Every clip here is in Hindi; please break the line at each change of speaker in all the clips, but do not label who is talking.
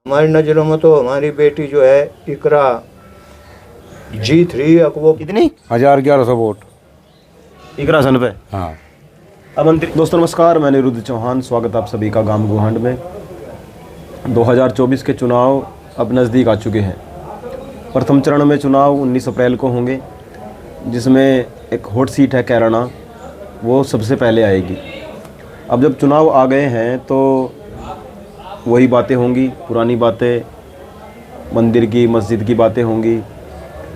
हमारी नज़रों में तो हमारी बेटी जो है इकरा जीत रही है। वो
कितनी
1100 वोट।
इकरा सन पे।
हाँ।
अब मंत्री दोस्तों नमस्कार, मैं निरुद्ध चौहान, स्वागत आप सभी का गांव गोहांड में। 2024 के चुनाव अब नज़दीक आ चुके हैं। प्रथम चरण में चुनाव 19 अप्रैल को होंगे, जिसमें एक हॉट सीट है कैराना, वो सबसे पहले आएगी। अब जब चुनाव आ गए हैं तो वही बातें होंगी, पुरानी बातें, मंदिर की मस्जिद की बातें होंगी।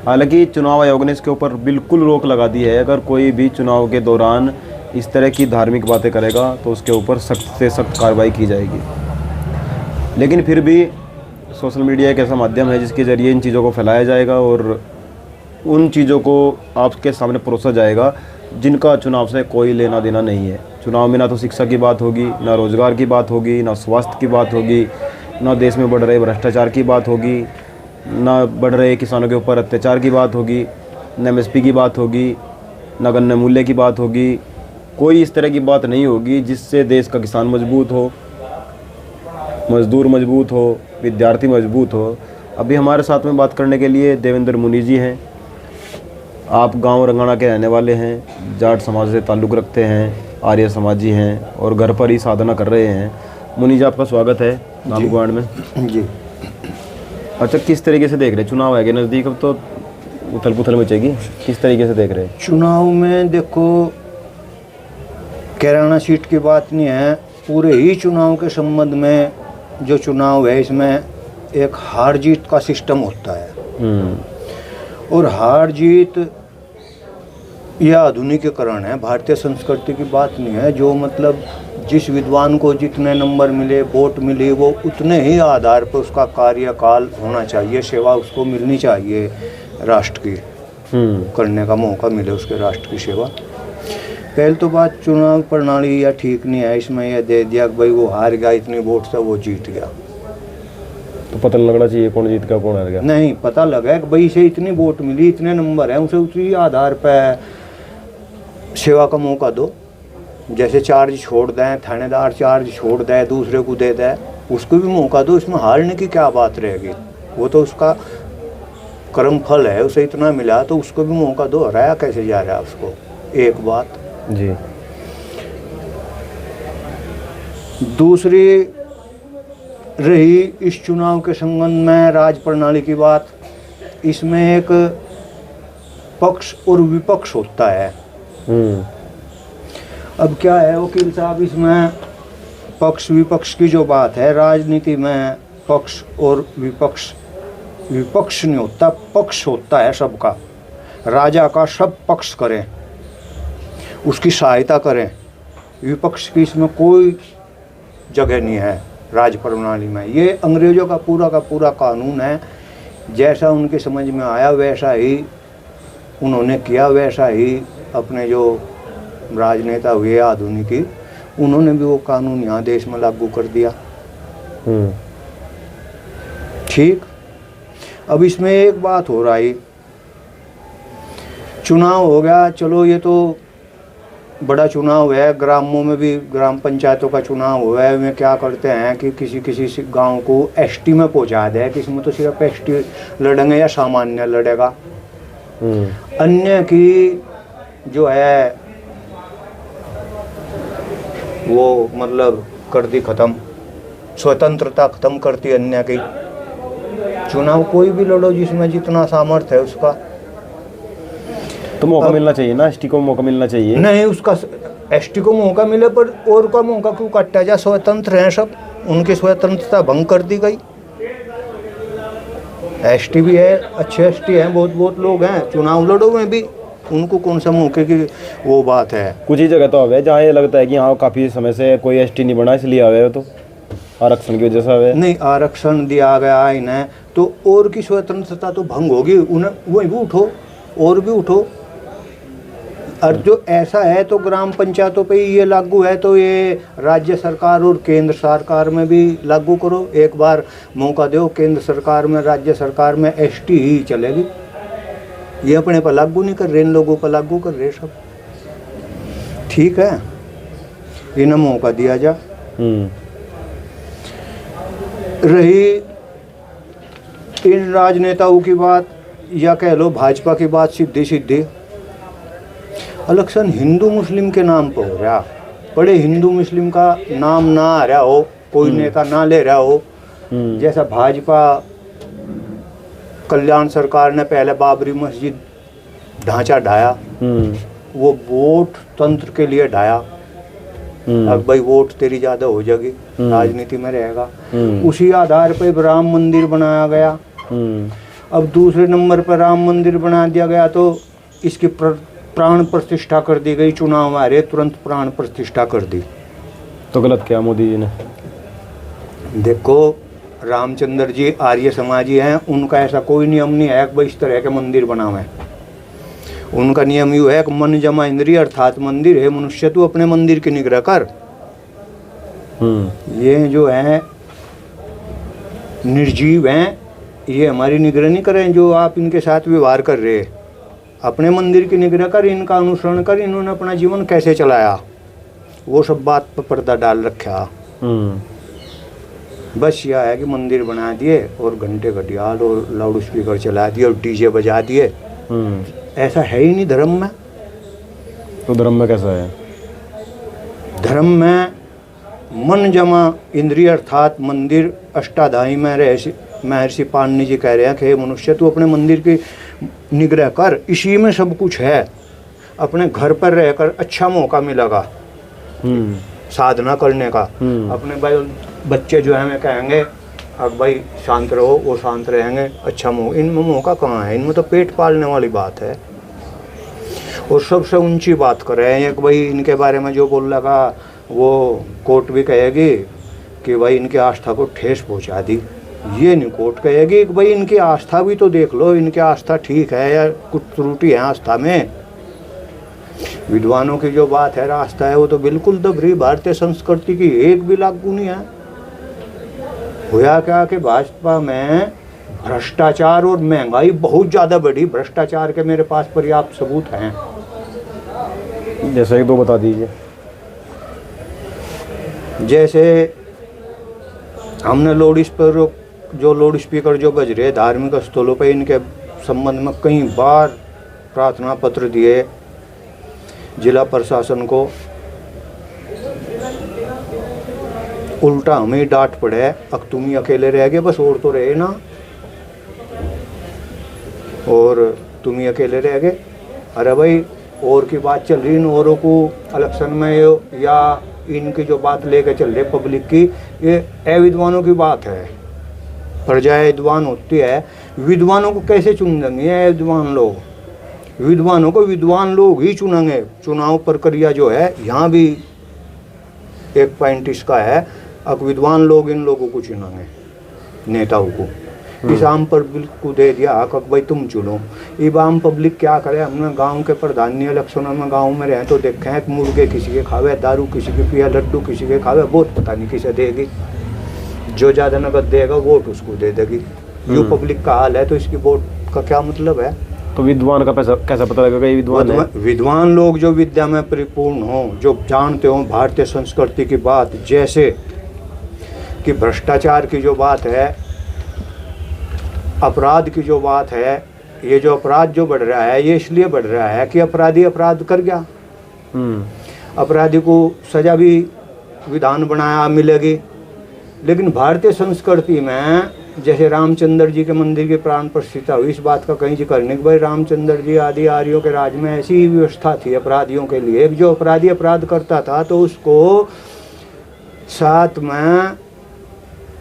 हालांकि चुनाव आयोग ने इसके ऊपर बिल्कुल रोक लगा दी है। अगर कोई भी चुनाव के दौरान इस तरह की धार्मिक बातें करेगा तो उसके ऊपर सख्त से सख्त कार्रवाई की जाएगी। लेकिन फिर भी सोशल मीडिया एक ऐसा माध्यम है जिसके ज़रिए इन चीज़ों को फैलाया जाएगा और उन चीज़ों को आपके सामने परोसा जाएगा जिनका चुनाव से कोई लेना देना नहीं है। चुनाव में ना तो शिक्षा की बात होगी, ना रोज़गार की बात होगी, ना स्वास्थ्य की बात होगी, ना देश में बढ़ रहे भ्रष्टाचार की बात होगी, ना बढ़ रहे किसानों के ऊपर अत्याचार की बात होगी, न MSP की बात होगी, न गन्ना मूल्य की बात होगी। कोई इस तरह की बात नहीं होगी जिससे देश का किसान मजबूत हो, मजदूर मजबूत हो, विद्यार्थी मजबूत हो। अभी हमारे साथ में बात करने के लिए देवेंद्र मुनि जी हैं। आप गांव रंगाना के रहने वाले हैं, जाट समाज से ताल्लुक़ रखते हैं, आर्य समाजी हैं और घर पर ही साधना कर रहे हैं। मुनि जी आपका स्वागत है गांव गोहांड में।
जी।
अच्छा, किस तरीके से देख रहे हैं चुनाव आएंगे नज़दीक, अब तो उथल पुथल मचेगी, किस तरीके से देख रहे हैं?
चुनाव में देखो, कैराना सीट की बात नहीं है, पूरे ही चुनाव के संबंध में जो चुनाव है इसमें एक हार जीत का सिस्टम होता है। और हार जीत यह आधुनिकीकरण है, भारतीय संस्कृति की बात नहीं है। जो मतलब जिस विद्वान को जितने नंबर मिले, वोट मिली, वो उतने ही आधार पर उसका कार्यकाल होना चाहिए, सेवा उसको मिलनी चाहिए, राष्ट्र की करने का मौका मिले, उसके राष्ट्र की सेवा। पहले तो बात चुनाव प्रणाली या ठीक नहीं है। इसमें यह दे दिया कि भाई वो हार गया, इतनी वोट से वो जीत गया,
तो पता लगना चाहिए कौन जीत गया कौन हार गया।
नहीं, पता लगा कि भाई इसे इतनी वोट मिली, इतने नंबर हैं, उसे उसी आधार पर सेवा का मौका दो। जैसे चार्ज छोड़ दें, थानेदार चार्ज छोड़ दे, दूसरे को दे दे, उसको भी मौका दो। इसमें हारने की क्या बात रहेगी? वो तो उसका कर्म फल है, उसे इतना मिला तो उसको भी मौका दो। हराया कैसे जा रहा है उसको? एक बात
जी।
दूसरी रही इस चुनाव के संबंध में राज प्रणाली की बात। इसमें एक पक्ष और विपक्ष होता है। अब क्या है वकील साहब, इसमें पक्ष विपक्ष की जो बात है, राजनीति में पक्ष और विपक्ष, विपक्ष नहीं होता, पक्ष होता है सबका। राजा का सब पक्ष करें, उसकी सहायता करें। विपक्ष की इसमें कोई जगह नहीं है राज प्रणाली में। ये अंग्रेज़ों का पूरा कानून है। जैसा उनके समझ में आया वैसा ही उन्होंने किया, वैसा ही अपने जो राजनेता हुए आधुनिकी, उन्होंने भी वो कानून यहाँ देश में लागू कर दिया। ठीक। अब इसमें एक बात हो रहा है, चुनाव हो गया, चलो ये तो बड़ा चुनाव है। ग्रामों में भी ग्राम पंचायतों का चुनाव हुआ है। वे क्या करते हैं कि किसी गांव को ST में पहुंचा दे कि इसमें तो सिर्फ ST लड़ेंगे या सामान्य लड़ेगा। अन्य की जो है वो मतलब कर दी खत्म, स्वतंत्रता खत्म करती अन्य की। चुनाव कोई भी लड़ो जिसमें जितना सामर्थ्य है उसका।
तो मौका मिलना चाहिए ना, ST को मौका मिलना चाहिए।
नहीं, उसका ST को मौका मिले पर और का मौका क्यों काटा जाए? स्वतंत्र हैं सब, उनकी स्वतंत्रता भंग कर दी गई। ST भी है, अच्छे ST हैं, बहुत लोग हैं, चुनाव लड़ो में भी उनको कौन सा मौके की वो बात है।
कुछ ही जगह तो आवे जहाँ ये लगता है कि हाँ काफ़ी समय से कोई ST नहीं बना, इसलिए आवे, तो आरक्षण की वजह से आवे।
नहीं, आरक्षण दिया गया इन्हें तो और की स्वतंत्रता तो भंग होगी। उन्हें वही भी उठो और भी उठो। और जो ऐसा है तो ग्राम पंचायतों पे ही ये लागू है, तो ये राज्य सरकार और केंद्र सरकार में भी लागू करो। एक बार मौका दो, केंद्र सरकार में, राज्य सरकार में ST ही चलेगी। ये अपने पर लागू नहीं कर रहे, इन लोगों पर लागू कर रहे सब। ठीक है, इन्हें मौका दिया जा।
हम्म।
रही इन राजनेताओं की बात या कह लो भाजपा की बात सीधी सीधी इलेक्शन हिंदू मुस्लिम के नाम पर हो रहा, बड़े हिंदू मुस्लिम का नाम ना आ रहा हो, कोई नेता ना ले रहा हो। जैसा भाजपा कल्याण सरकार ने पहले बाबरी मस्जिद ढांचा ढाया, वो वोट तंत्र के लिए ढाया। अब भाई वोट तेरी ज्यादा हो जाएगी, राजनीति में रहेगा, उसी आधार पर राम मंदिर बनाया गया। अब दूसरे नंबर पर राम मंदिर बना दिया गया तो इसकी प्राण प्रतिष्ठा कर दी गई, चुनाव आ रहे तुरंत प्राण प्रतिष्ठा कर दी।
तो गलत किया मोदी जी ने।
देखो रामचंद्र जी आर्य समाजी हैं, उनका ऐसा कोई नियम नहीं है कि भाई इस तरह के मंदिर बनावे। उनका नियम यू है कि मन जमा इंद्रिय अर्थात मंदिर है मनुष्य तू अपने मंदिर की निगरानी कर। ये जो है निर्जीव हैं, ये हमारी निगरानी करें, जो आप इनके साथ व्यवहार कर रहे हैं। अपने मंदिर की निगरानी कर, इनका अनुसरण कर, इन्होंने अपना जीवन कैसे चलाया वो सब बात पर पर्दा डाल रखा। बस यह है कि मंदिर बना दिए और घंटे घटियाल और लाउड स्पीकर चला दिए और डीजे बजा दिए। ऐसा है ही नहीं धर्म में।
तो धर्म में कैसा है?
धर्म में मन जमा इंद्रिय अर्थात मंदिर अष्टाध्यायी में महर्षि पाणिनि जी कह रहे हैं कि हे मनुष्य तू अपने मंदिर की निग्रह कर, इसी में सब कुछ है। अपने घर पर रहकर अच्छा मौका मिलेगा साधना करने का। अपने भाई बच्चे जो है मैं कहेंगे अब भाई शांत रहो, वो शांत रहेंगे, अच्छा मौका। इनमें मौका कहाँ है? इनमें तो पेट पालने वाली बात है। और सबसे ऊंची बात कर रहे हैं कि भाई इनके बारे में जो बोल लगा वो कोर्ट भी कहेगी कि भाई इनकी आस्था को ठेस पहुंचा दी। ये नहीं कोर्ट कहेगी कि भाई इनकी आस्था भी तो देख लो, इनकी आस्था ठीक है या कुछ त्रुटि है आस्था में। विद्वानों की जो बात है आस्था है वो तो बिल्कुल दबरी, भारतीय संस्कृति की एक भी लागू नहीं है। हुआ क्या कि भाजपा में भ्रष्टाचार और महंगाई बहुत ज़्यादा बढ़ी। भ्रष्टाचार के मेरे पास पर्याप्त सबूत हैं।
जैसे एक दो बता दीजिए। जैसे
हमने लाउड स्पीकर जो बज रहे धार्मिक स्थलों पर, इनके संबंध में कई बार प्रार्थना पत्र दिए जिला प्रशासन को। उल्टा हमें डांट पड़े, अब तुम ही अकेले रह गए, बस और तो रहे ना, और तुम ही अकेले रह गए। अरे भाई और की बात चल रही, इन औरों को इलेक्शन में या इनकी जो बात लेके चल रही पब्लिक की, ये अविद्वानों की बात है। प्रजा विद्वान होती है, विद्वानों को कैसे चुन देंगे विद्वान लोग? विद्वानों को विद्वान लोग ही चुनेंगे। चुनाव प्रक्रिया जो है यहाँ भी एक पॉइंट इसका है, अब विद्वान लोग इन लोगों को चुनेंगे, नेताओं को। इस आम पब्लिक को दे दिया हक, भाई तुम चुनो। अब आम पब्लिक क्या करे? हमने गांव के प्रधानी इलेक्शनों में गांव में रहे तो देखे हैं, मुर्गे किसी के खावे, दारू किसी के पिया, लड्डू किसी के खावे, वोट पता नहीं किसे देगी। जो ज़्यादा नगद देगा वोट उसको दे देगी। यो पब्लिक का हाल है, तो इसकी वोट का क्या मतलब है?
तो विद्वान का पैसा कैसा पता लगेगा ये विद्वान है?
विद्वान लोग जो विद्या में परिपूर्ण हो, जो जानते हो भारतीय संस्कृति की बात, जैसे कि भ्रष्टाचार की जो बात है, अपराध की जो बात है, ये जो अपराध जो बढ़ रहा है ये इसलिए बढ़ रहा है कि अपराधी अपराध कर गया, अपराधी को सजा भी विधान बनाया मिलेगी। लेकिन भारतीय संस्कृति में जैसे रामचंद्र जी के मंदिर की प्राण प्रतिष्ठा हुई, इस बात का कहीं जिक्र नहीं कि भाई रामचंद्र जी आदि आर्यों के राज में ऐसी ही व्यवस्था थी अपराधियों के लिए। जो अपराधी अपराध करता था तो उसको साथ में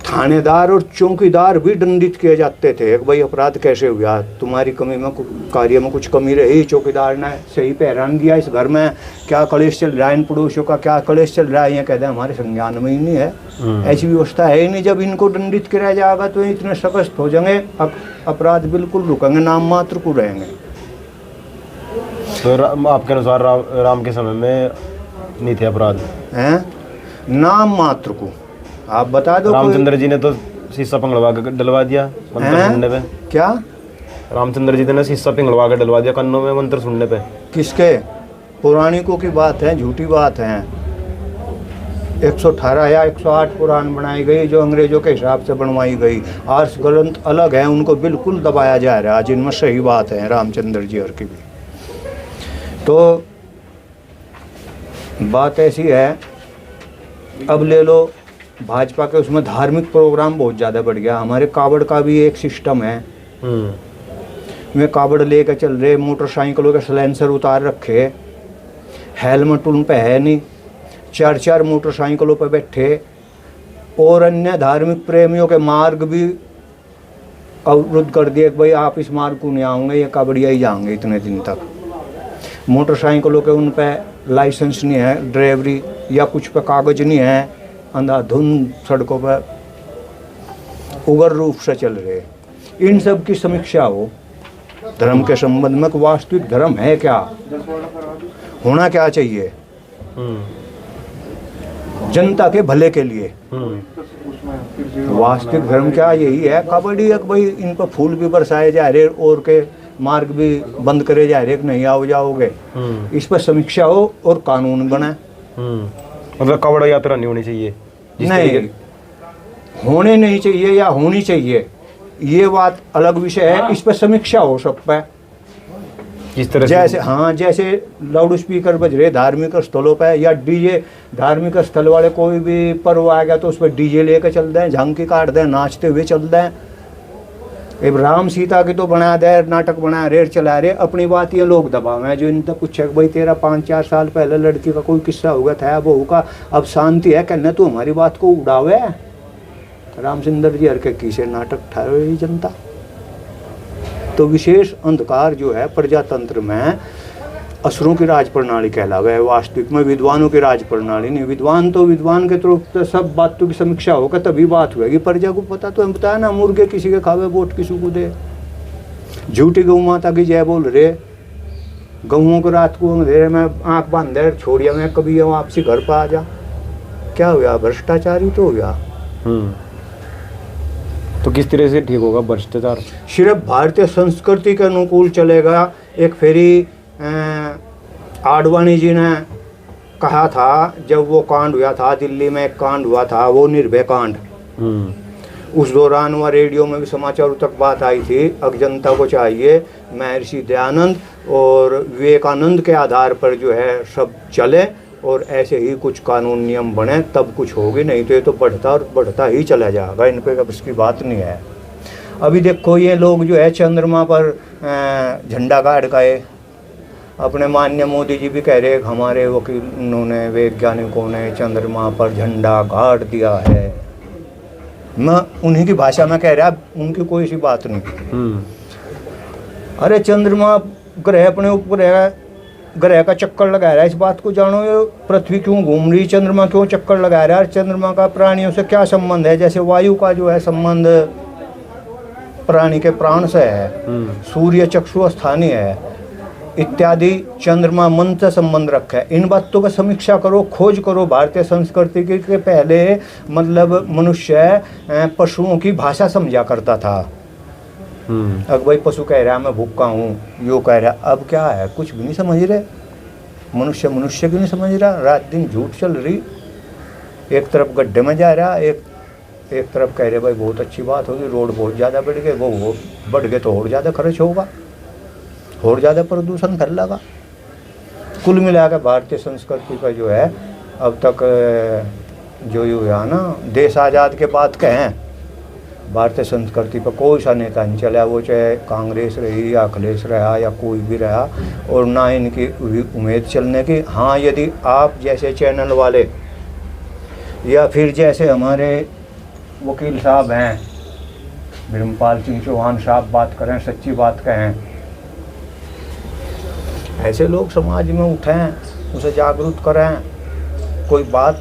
थानेदार और चौकीदार भी दंडित किए जाते थे। भाई अपराध कैसे हुआ? तुम्हारी कमी में कार्य में कुछ कमी रही, चौकीदार ने सही पैरान दिया, इस घर में क्या कलेश चल रहा है, इन पड़ोसियों का क्या कलेश चल रहा है, ये कहते हैं हमारे संज्ञान में ही नहीं है। ऐसी व्यवस्था है ही नहीं। जब इनको दंडित किया जाएगा तो इतने सख्त हो जाएंगे, अपराध बिल्कुल रुकेंगे, नाम मात्र को रहेंगे।
तो आपके अनुसार राम के समय में नहीं थे अपराध
हैं? नाम मात्र को आप बता दो।
रामचंद्र जी ने तो शीशा पिघलवा के डलवा दिया मंत्र सुनने पे।
क्या?
रामचंद्र जी ने शीशा पिघलवा के डलवा दिया कन्नों में मंत्र सुनने पे।
किसके? पौराणिकों की बात है, झूठी बात है। 118 या 108 पुराण बनाई गई जो अंग्रेजों के हिसाब से बनवाई गई। आर्ष ग्रंथ अलग है, उनको बिल्कुल दबाया जा रहा है, जिनमें सही बात है रामचंद्र जी और की भी। तो बात ऐसी है, अब ले लो भाजपा के उसमें धार्मिक प्रोग्राम बहुत ज़्यादा बढ़ गया। हमारे कावड़ का भी एक सिस्टम है, वे कावड़ लेकर चल रहे, मोटरसाइकिलों के सलेंसर उतार रखे, हेलमेट उन पे है नहीं, 4-4 मोटरसाइकिलों पर बैठे, और अन्य धार्मिक प्रेमियों के मार्ग भी अवरुद्ध कर दिए कि भाई आप इस मार्ग को नहीं आओगे, ये कावड़िया ही जाएंगे इतने दिन तक। मोटरसाइकिलों के उन पे लाइसेंस नहीं है, ड्राइवरी या कुछ पे कागज नहीं है, अंधाधुंध सड़कों पर उग्र रूप से चल रहे। इन सब की समीक्षा हो धर्म के संबंध में, वास्तविक धर्म है क्या, होना क्या चाहिए जनता के भले के लिए। वास्तविक धर्म क्या यही है, कबड्डी है भाई इन पर फूल भी बरसाए जा रहे और के मार्ग भी बंद करे जा रहे, नहीं आओ जाओगे, इस पर समीक्षा हो और कानून बने।
मतलब कावड़ यात्रा नहीं होनी चाहिए,
नहीं होने नहीं चाहिए या होनी चाहिए, ये बात अलग विषय है, इस पर समीक्षा हो सब पे।
इस तरह
जैसे हाँ, जैसे लाउड स्पीकर बज रहे धार्मिक स्थलों पे या डीजे, धार्मिक स्थल वाले कोई भी पर्व आ गया तो उस पर डीजे लेकर चल दें, झांकी काट दें, नाचते हुए चल दें। अब राम सीता की तो बना दे, नाटक बना रहे, चला रहे, अपनी बात ये लोग दबावे। जो इनसे पूछे भाई तेरा 5-4 साल पहले लड़की का कोई किस्सा हो गया था बहू का, अब शांति है, कहना तू हमारी बात को उड़ावे। रामचंद्र जी हर के किसे नाटक ठहर रही जनता। तो विशेष अंधकार जो है प्रजातंत्र में असुरों की राज प्रणाली कहलावे है, वास्तविक में विद्वानों की राज प्रणाली नहीं। विद्वान तो विद्वान के तरफ तो सब बातों की समीक्षा होकर तभी बात हुएगी। प्रजा को पता तो हम बताया ना, मुर्गे किसी के खावे वोट किसी को दे, झूठी गौ माता की जय बोल रहे, गऊओं को रात को अंधेरे में आँख बांध दे छोड़िया में कभी वापसी घर पर आ जा, क्या हुआ, भ्रष्टाचारी तो हो गया।
तो किस तरह से ठीक होगा भ्रष्टाचार?
सिर्फ भारतीय संस्कृति के अनुकूल चलेगा। एक फेरी आडवाणी जी ने कहा था, जब वो कांड हुआ था दिल्ली में, एक कांड हुआ था वो निर्भय कांड, उस दौरान वह रेडियो में भी समाचारों तक बात आई थी, अब जनता को चाहिए महर्षि दयानंद और विवेकानंद के आधार पर जो है सब चले और ऐसे ही कुछ कानून नियम बने तब कुछ होगी, नहीं तो ये तो बढ़ता और बढ़ता ही चला जाएगा, इन पे अब इसकी बात नहीं है। अभी देखो ये लोग जो है चंद्रमा पर झंडा गाड़ गए, अपने माननीय मोदी जी भी कह रहे हमारे वकील उन्होंने वैज्ञानिकों ने चंद्रमा पर झंडा गाड़ दिया है। मैं उन्हीं की भाषा में कह रहा, उनकी कोई सी बात नहीं। अरे चंद्रमा ग्रह अपने ऊपर ग्रह का चक्कर लगा रहा है, इस बात को जानो, ये पृथ्वी क्यों घूम रही, चंद्रमा क्यों चक्कर लगा रहा है, चंद्रमा का प्राणियों से क्या संबंध है। जैसे वायु का जो है संबंध प्राणी के प्राण से है, सूर्य चक्षु स्थानीय है इत्यादि, चंद्रमा मन से संबंध रखा है। इन बातों का समीक्षा करो, खोज करो। भारतीय संस्कृति के पहले मतलब मनुष्य पशुओं की भाषा समझा करता था। अब भाई पशु कह रहा है मैं भूखा हूँ, यो कह रहा, अब क्या है, कुछ भी नहीं समझ रहे। मनुष्य मनुष्य की नहीं समझ रहा, रात दिन झूठ चल रही, एक तरफ गड्ढे में जा रहा, एक तरफ कह रहे भाई बहुत अच्छी बात होगी, रोड बहुत ज़्यादा बढ़ गए, वो बढ़ गए तो और ज़्यादा खर्च होगा, और ज़्यादा प्रदूषण फैलेगा। कुल मिलाकर भारतीय संस्कृति का जो है अब तक जो ये हुआ ना, देश आज़ाद के बाद कहें भारतीय संस्कृति पर कोई सा नेता नहीं चला, वो चाहे कांग्रेस रही या अखिलेश रहा या कोई भी रहा, और ना इनकी उम्मीद चलने की। हाँ, यदि आप जैसे चैनल वाले या फिर जैसे हमारे वकील साहब हैं ब्रह्मपाल सिंह चौहान साहब बात करें, सच्ची बात कहें, ऐसे लोग समाज में उठें, उसे जागरूक करें। कोई बात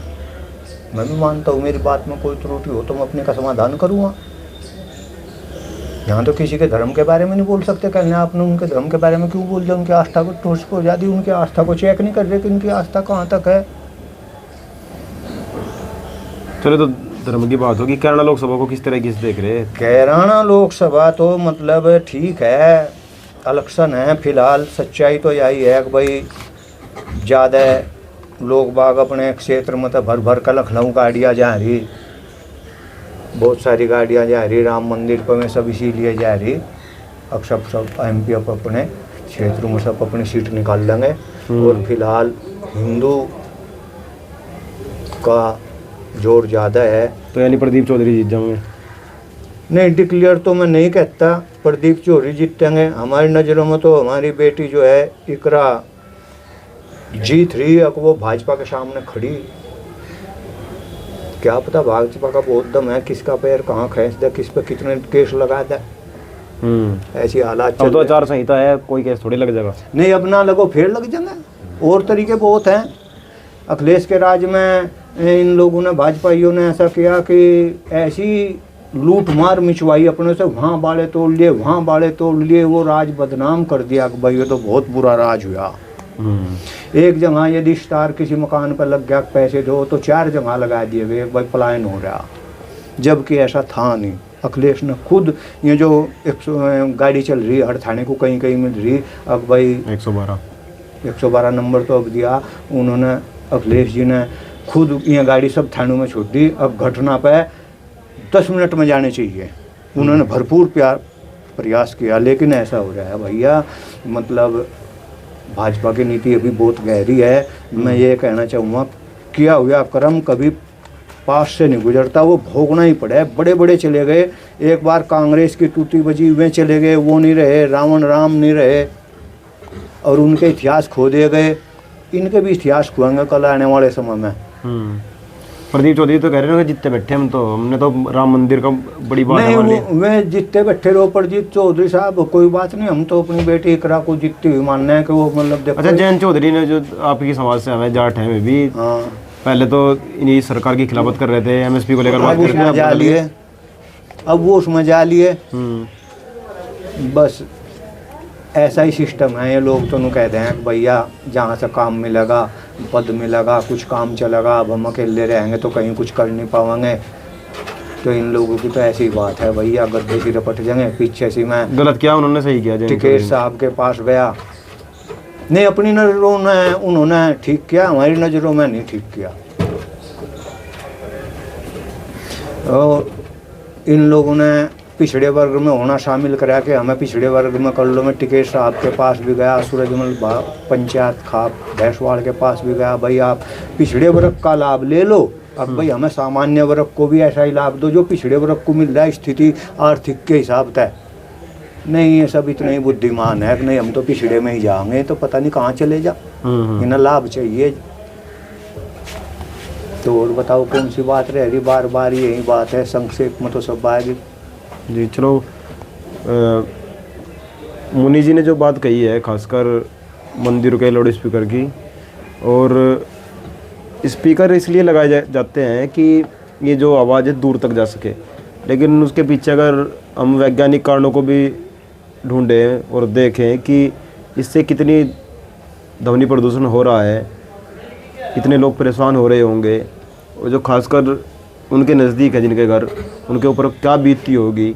मैं भी मानता हूँ, मेरी बात में कोई त्रुटि हो तो मैं अपने का समाधान करूँगा। यहाँ तो किसी के धर्म के बारे में नहीं बोल सकते, कहना आपने उनके धर्म के बारे में क्यों बोल दिया, उनकी आस्था को ठोस पहुँचा दी, उनकी आस्था को चेक नहीं कर रहे कि उनकी आस्था कहाँ तक है।
चलो तो धर्म की बात होगी, कैराना लोकसभा को किस तरीके से देख रहे हैं?
कैराना लोकसभा तो मतलब ठीक है, इलेक्शन है फिलहाल, सच्चाई तो यही है कि भाई ज़्यादा लोग बाग अपने क्षेत्र में तो भर भर का लखनऊ गाड़ियाँ जा रही, बहुत सारी गाड़ियाँ जा रही राम मंदिर पर में, सब इसीलिए जा रही। अब सब MP अपने क्षेत्र में सब अपनी सीट निकाल लेंगे। और फिलहाल हिंदू का जोर ज़्यादा है।
तो यानी प्रदीप चौधरी जीत जाओगे?
नहीं, डिक्लेयर तो मैं नहीं कहता प्रदीप चौधरी जीतेंगे। हमारी नज़रों में तो हमारी बेटी जो है इकरा जीत रही है, वो भाजपा के सामने खड़ी। क्या पता भाजपा का बहुत दम है, किसका पैर कहाँ खींच दे, किस पे कितने केस लगा दे। ऐसी हालात
अब तो आचार संहिता है, कोई केस थोड़ी लग जाएगा।
नहीं, अब ना लगो फिर लग जाएंगे। और तरीके बहुत हैं। अखिलेश के राज में इन लोगों ने, भाजपाइयों ने ऐसा किया कि ऐसी लूट मार मिचवाई अपने से, वहाँ बाड़े तोड़ लिए, वहाँ बाड़े तोड़ लिए, वो राज बदनाम कर दिया कि भाई ये तो बहुत बुरा राज हुआ। एक जगह यदि स्टार किसी मकान पर लग गया, पैसे दो, तो 4 जगह लगा दिए गए, भाई पलायन हो रहा। जबकि ऐसा था नहीं। अखिलेश ने खुद ये जो गाड़ी चल रही है हर थाने को कहीं कहीं मिल रही, अब भाई 112 नंबर तो अब दिया उन्होंने, अखिलेश जी ने खुद ये गाड़ी सब थानों में छोड़ दी। अब घटना पे 10 मिनट में जाने चाहिए, उन्होंने भरपूर प्रयास किया, लेकिन ऐसा हो रहा है भैया। मतलब भाजपा की नीति अभी बहुत गहरी है। मैं ये कहना चाहूँगा, किया हुआ कर्म कभी पास से नहीं गुजरता, वो भोगना ही पड़ा है। बड़े बड़े चले गए, एक बार कांग्रेस की टूटी बजी वे चले गए, वो नहीं रहे, रावण राम नहीं रहे, और उनके इतिहास खो दिए गए। इनके भी इतिहास खोएंगे कल आने वाले समय में।
प्रदीप चौधरी तो कह रहे हो जितने बैठे हम तो, हमने तो राम मंदिर का बड़ी बात है।
नहीं, वे जितने बैठे रहो, प्रदीप चौधरी साहब कोई बात नहीं, हम तो अपनी बेटी इकरा को जीतती हुई मानना है कि वो मतलब देखो।
अच्छा, जयंत चौधरी ने जो आपकी समाज से हमें जाट है, में भी पहले तो इन्हीं सरकार की खिलाफत कर रहे थे, MSP को लेकर बात कर रहे थे,
अब वो उसमें जा लिए। बस ऐसा ही सिस्टम है। ये लोग तो कहते हैं कि भैया जहाँ से काम मिलेगा, पद मिलेगा, कुछ काम चलेगा, अब हम अकेले रहेंगे तो कहीं कुछ कर नहीं पाएंगे। तो इन लोगों की तो ऐसी बात है भैया, गद्दे से रपट जाएंगे। पीछे से मैं
गलत किया, उन्होंने सही किया।
टिकेट साहब के पास गया, नहीं अपनी नज़रों में उन्होंने ठीक किया, हमारी नज़रों में नहीं ठीक किया। और इन लोगों ने पिछड़े वर्ग में होना शामिल करा के हमें पिछड़े वर्ग में कर लो। मैं टिकेट साहब के पास भी गया, सूरजमल पंचायत खाप भैंसवाड़ के पास भी गया, भाई आप पिछड़े वर्ग का लाभ ले लो, अब भाई हमें सामान्य वर्ग को भी ऐसा ही लाभ दो जो पिछड़े वर्ग को मिल रहा है स्थिति आर्थिक के हिसाब से। नहीं, ये सब इतने ही बुद्धिमान है कि नहीं हम तो पिछड़े में ही जाएंगे, तो पता नहीं कहाँ चले जा, इन्हें लाभ चाहिए। तो और बताओ कौन सी बात रह रही, बार बार यही बात है, संक्षेप में तो सब आएगी
जी। चलो, मुनि जी ने जो बात कही है खासकर मंदिर के लाउड स्पीकर की, और स्पीकर इसलिए लगाए जाते हैं कि ये जो आवाज़ है दूर तक जा सके, लेकिन उसके पीछे अगर हम वैज्ञानिक कारणों को भी ढूंढें और देखें कि इससे कितनी ध्वनि प्रदूषण हो रहा है, कितने लोग परेशान हो रहे होंगे, और जो खासकर उनके नज़दीक है जिनके घर, उनके ऊपर क्या बीतती होगी,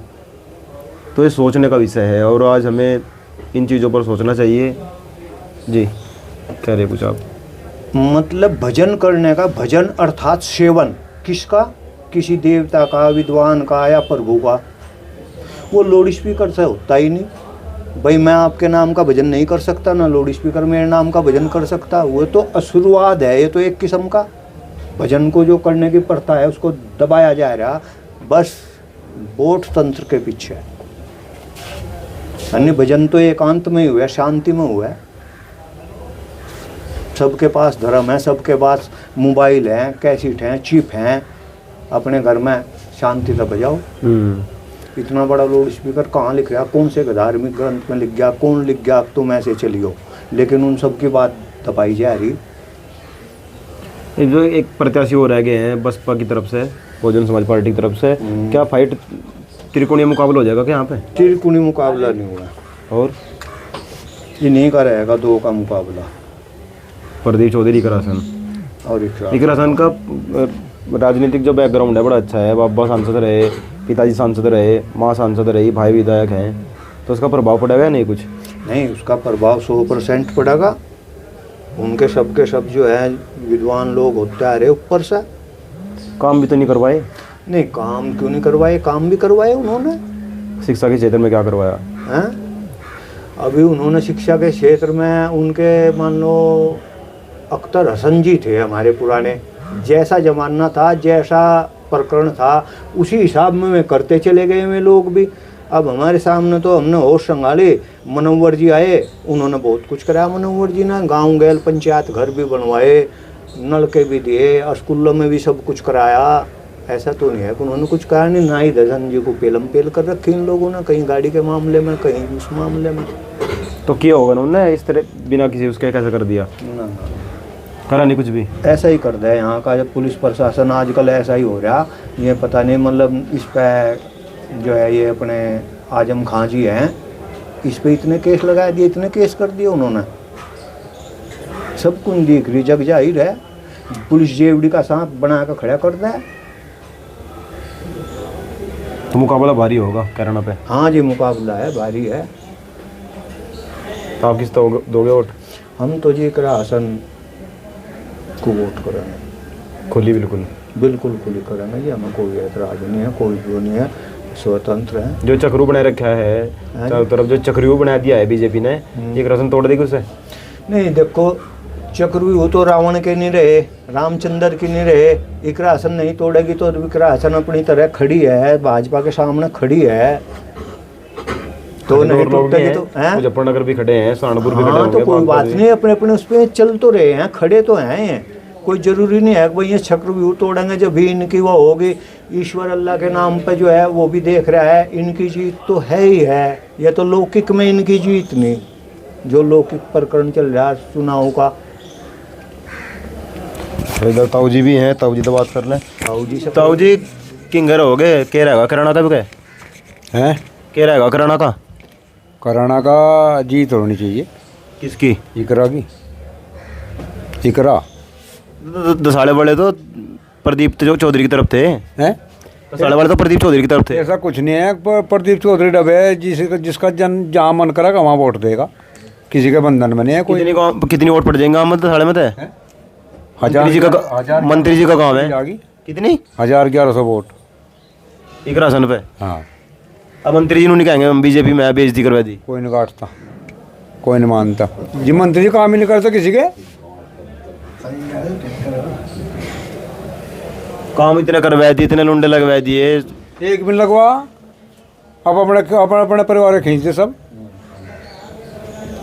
तो ये सोचने का विषय है। और आज हमें इन चीज़ों पर सोचना चाहिए। जी, कह रहे कुछ आप?
मतलब भजन करने का, भजन अर्थात सेवन किसका, किसी देवता का, विद्वान का या प्रभु का, वो लाउड स्पीकर से होता ही नहीं। भाई मैं आपके नाम का भजन नहीं कर सकता, ना लाउड स्पीकर मेरे नाम का भजन कर सकता। वो तो आशीर्वाद है, ये तो एक किस्म का भजन को जो करने की प्रथा है उसको दबाया जा रहा, बस वोट तंत्र के पीछे। अन्य भजन तो एकांत में ही हुआ, शांति में हुआ। सबके पास धर्म है, सबके पास मोबाइल है, कैसेट हैं, चिप हैं, अपने घर में शांति से बजाओ। इतना बड़ा लाउड स्पीकर कहाँ लिख रहा, कौन से धार्मिक ग्रंथ में लिख गया, कौन लिख गया, तुम ऐसे चलियो, लेकिन उन सब की बात दबाई जा रही।
जो एक प्रत्याशी हो रह गए हैं बसपा की तरफ से, बहुजन समाज पार्टी की तरफ से, क्या फाइट त्रिकोणीय मुकाबला हो जाएगा क्या यहाँ पे?
त्रिकोणीय मुकाबला नहीं हुआ, और इन्हीं का रहेगा 2 का मुकाबला,
प्रदीप चौधरी इकरासन
और
इकरासन का राजनीतिक जो बैकग्राउंड है बड़ा अच्छा है। बाबा सांसद रहे, पिताजी सांसद रहे, माँ सांसद रही, भाई विधायक हैं, तो उसका प्रभाव पड़ेगा नहीं? कुछ
नहीं, उसका प्रभाव 100% पड़ेगा। उनके सबके सब जो है विद्वान लोग होते आ रहे ऊपर से।
काम भी तो नहीं करवाए?
नहीं, काम क्यों नहीं करवाए, काम भी करवाए उन्होंने।
शिक्षा के क्षेत्र में क्या करवाया
हैं? अभी उन्होंने शिक्षा के क्षेत्र में उनके मान लो अख्तर हसन जी थे हमारे पुराने, जैसा जमाना था जैसा प्रकरण था उसी हिसाब में वे करते चले गए वे लोग भी। अब हमारे सामने तो हमने होश संभाले, मनोवर जी आए, उन्होंने बहुत कुछ कराया। मनोवर जी ने गांव गैल पंचायत घर भी बनवाए, नलके भी दिए, स्कूलों में भी सब कुछ कराया। ऐसा तो नहीं है कि उन्होंने कुछ कहा नहीं। ना ही दर्शन जी को पेलम पेल कर रखी इन लोगों ने, कहीं गाड़ी के मामले में कहीं उस मामले में।
तो क्या होगा उन्होंने इस तरह बिना किसी उसके कैसे कर दिया?
ना
करा नहीं कुछ भी,
ऐसा ही कर दे यहाँ का जब पुलिस प्रशासन आजकल ऐसा ही हो रहा। ये पता नहीं मतलब इस पे जो है ये अपने आजम खां जी हैं, इस पे इतने केस लगा दिए, इतने केस कर दिए उन्होंने। सब कुछ देख रही जग जाहिर है, पुलिस जेवड़ी का सांप बना कर खड़ा कर दे।
तो मुकाबला भारी होगा कैराना पे।
हाँ जी, मुकाबला है, भारी है।
तो आप किस दोगे वोट?
हम तो जी करा हसन को वोट करेंगे,
खुली बिल्कुल
बिल्कुल खुली करेंगे जी। हमें कोई एतराज नहीं है, कोई वो नहीं है, स्वतंत्र है।
जो चक्रू बना रखा है चारों तरफ, जो चक्रू बना दिया है बीजेपी ने, एक रसन तोड़ देगी उसे?
नहीं, देखो चक्रव्यूह तो रावण के नहीं रहे, रामचंद्र की नहीं रहे। इकरा हसन नहीं तोड़ेगी तो इकरा हसन अपनी तरह खड़ी है, भाजपा के सामने खड़ी है, तो नहीं टूटेगी तो हैं।
मुजफ्फरनगर भी खड़े हैं, सहारनपुर भी खड़े
हाँ,
होंगे।
तो कोई बात नहीं, अपने अपने उस पर चल तो रहे हैं, खड़े तो हैं। कोई जरूरी नहीं है कि भाई ये चक्रव्यूह तोड़ेंगे। जब भी इनकी वो होगी, ईश्वर अल्लाह के नाम पे जो है वो भी देख रहा है, इनकी जीत तो है ही है। ये तो लौकिक में इनकी जीत नहीं, जो लौकिक प्रकरण चल रहा है चुनाव का।
इधर ताऊ जी भी हैं, ताऊ जी तो बात कर लें।
ताऊ
जी किंगर हो गए, क्या रहेगा कराना का भी क्या
हैं?
क्या रहेगा कराना का?
कराना का जीत होनी चाहिए।
किसकी?
इकरा की। इकरा
दसाड़े वाले तो प्रदीप चौधरी की तरफ थे।
हैं?
दसाड़े वाले तो प्रदीप चौधरी की तरफ थे।
ऐसा कुछ नहीं है। प्रदीप चौधरी डबे जिसका जन जहाँ मन करेगा वहाँ वोट देगा, किसी के बंधन में नहीं है कोई।
कितनी वोट पड़ जाएंगे अहमद दसाड़े में? तो मंत्री जी का काम है। कितनी?
1100 वोट
एक राशन पे।
हाँ।
अब मंत्री जी नहीं कहेंगे हम बीजेपी में बेइज्जती करवा दी?
कोई नहीं काटता, कोई नहीं मानता जी। मंत्री जी काम ही नहीं करता किसी के।
काम इतने करवा दिए, इतने लुंडे लगवा दिए।
एक भी लगवा, अब अपने परिवार के खींचते सब।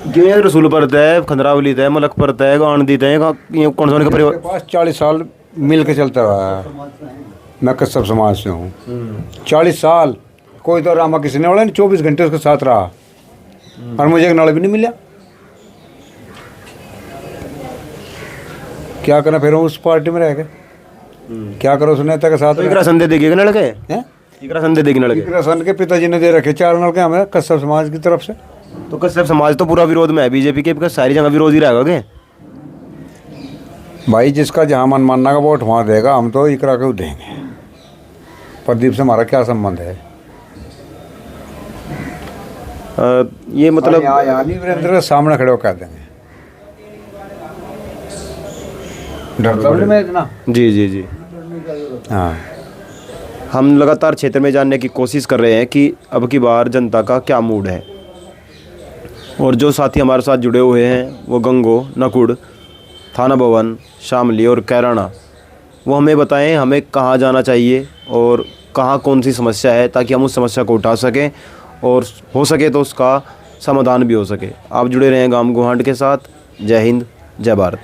क्यों? रसूल पड़ता है, खंदरावली है, मलक पड़ता है, आनंदी है, कौन सा उनका परिवार?
पास 40 साल मिल के चलता रहा है। मैं कश्यप समाज से हूँ। 40 साल कोई तो रामा किसी ने वाला नहीं, 24 घंटे उसके साथ रहा और मुझे एक नल भी नहीं मिला। क्या करना फिर उस पार्टी में रह के? क्या करो उस नेता के साथ?
तो एक राशन दे देगी लड़के
हैं?
एक राशन दे देगी लड़के।
एक राशन के पिताजी ने दे रखे 4 नलके हमें कश्यप समाज की तरफ से।
तो कश्यप समाज तो पूरा विरोध में है बीजेपी के, बिकॉज सारी जगह विरोध ही रहेगा क्या?
भाई जिसका जहाँ मन मानना का वोट वहाँ देगा, हम तो इकरा के देंगे। प्रदीप से हमारा क्या संबंध है?
ये मतलब
यानी वीरेंद्र के सामने खड़े हो कर देंगे। डरता भी मैं इतना।
जी जी जी।
हाँ,
हम लगातार क्षेत्र में जानने की कोशिश कर रहे हैं कि अब की बार जनता का क्या मूड है। और जो साथी हमारे साथ जुड़े हुए हैं वो गंगो, नकुड़, थाना भवन, शामली और कैराना, वो हमें बताएं हमें कहाँ जाना चाहिए और कहाँ कौन सी समस्या है, ताकि हम उस समस्या को उठा सकें और हो सके तो उसका समाधान भी हो सके। आप जुड़े रहें गांव गुहांड के साथ। जय हिंद, जय भारत।